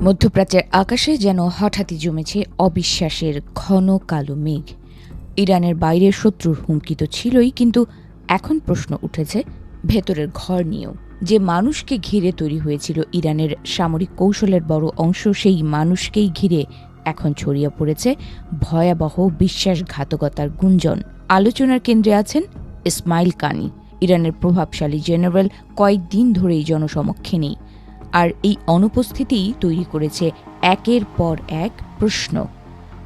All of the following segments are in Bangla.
মধ্যপ্রাচ্যের আকাশে যেন হঠাৎই জমেছে অবিশ্বাসের ঘন কালো মেঘ। ইরানের বাইরের শত্রুর হুমকি তো ছিলই, কিন্তু এখন প্রশ্ন উঠেছে ভেতরের ঘর নিয়েও। যে মানুষকে ঘিরে তৈরি হয়েছিল ইরানের সামরিক কৌশলের বড় অংশ, সেই মানুষকেই ঘিরে এখন ছড়িয়ে পড়েছে ভয়াবহ বিশ্বাসঘাতকতার গুঞ্জন। আলোচনার কেন্দ্রে আছেন ইসমাইল কানি, ইরানের প্রভাবশালী জেনারেল, কয়েকদিন ধরেই জনসমক্ষে নেই। আর এই অনুপস্থিতিই তৈরি করেছে একের পর এক প্রশ্ন।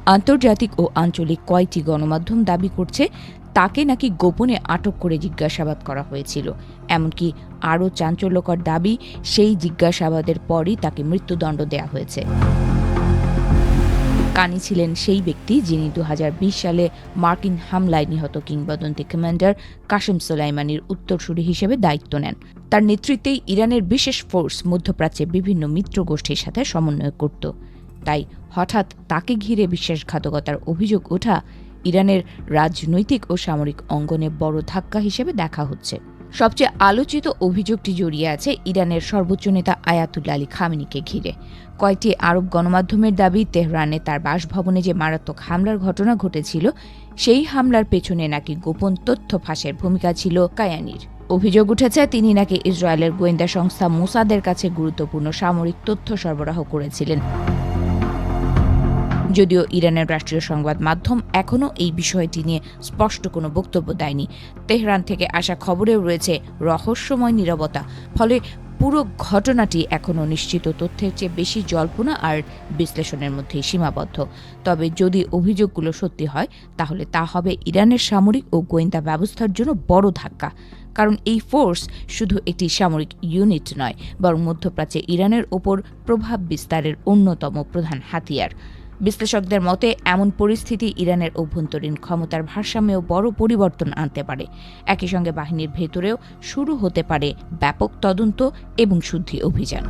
আন্তর্জাতিক ও আঞ্চলিক কয়েকটি গণমাধ্যম দাবি করছে তাকে নাকি গোপনে আটক করে জিজ্ঞাসাবাদ করা হয়েছিল। এমনকি আরও চাঞ্চল্যকর দাবি, সেই জিজ্ঞাসাবাদের পরই তাকে মৃত্যুদণ্ড দেয়া হয়েছে। কানি ছিলেন সেই ব্যক্তি যিনি 2020 সালে মার্কিন হামলায় নিহত কিংবদন্তি কমান্ডার কাসেম সোলাইমানির উত্তরসূরি হিসেবে দায়িত্ব নেন। তার নেতৃত্বেই ইরানের বিশেষ ফোর্স মধ্যপ্রাচ্যে বিভিন্ন মিত্র গোষ্ঠীর সাথে সমন্বয় করত। তাই হঠাৎ তাকে ঘিরে বিশ্বাসঘাতকতার অভিযোগ ওঠা ইরানের রাজনৈতিক ও সামরিক অঙ্গনে বড় ধাক্কা হিসেবে দেখা হচ্ছে। সবচেয়ে আলোচিত অভিযোগটি জড়িয়ে আছে ইরানের সর্বোচ্চ নেতা আয়াতুল্লাহ আলী খামেনিকে ঘিরে। কয়েকটি আরব গণমাধ্যমের দাবি, তেহরানে তার বাসভবনে যে মারাত্মক হামলার ঘটনা ঘটেছিল, সেই হামলার পেছনে নাকি গোপন তথ্য ফাঁসের ভূমিকা ছিল কায়ানির। অভিযোগ উঠেছে তিনি নাকি ইসরায়েলের গোয়েন্দা সংস্থা মোসাদের কাছে গুরুত্বপূর্ণ সামরিক তথ্য সরবরাহ করেছিলেন। যদিও ইরানের রাষ্ট্রীয় সংবাদ মাধ্যম এখনও এই বিষয়টি নিয়ে স্পষ্ট কোনো বক্তব্য দেয়নি। তেহরান থেকে আসা খবরেও রয়েছে রহস্যময় নীরবতা। ফলে পুরো ঘটনাটি এখনও নিশ্চিত তথ্যের চেয়ে বেশি জল্পনা আর বিশ্লেষণের মধ্যেই সীমাবদ্ধ। তবে যদি অভিযোগগুলো সত্যি হয়, তাহলে তা হবে ইরানের সামরিক ও গোয়েন্দা ব্যবস্থার জন্য বড় ধাক্কা। কারণ এই ফোর্স শুধু একটি সামরিক ইউনিট নয়, বরং মধ্যপ্রাচ্যে ইরানের ওপর প্রভাব বিস্তারের অন্যতম প্রধান হাতিয়ার। বিশ্লেষকদের মতে এমন পরিস্থিতি ইরানের অভ্যন্তরীণ ক্ষমতার ভারসাম্যেও বড় পরিবর্তন আনতে পারে। একই সঙ্গে বাহিনীর ভেতরেও শুরু হতে পারে ব্যাপক তদন্ত এবং শুদ্ধি অভিযান।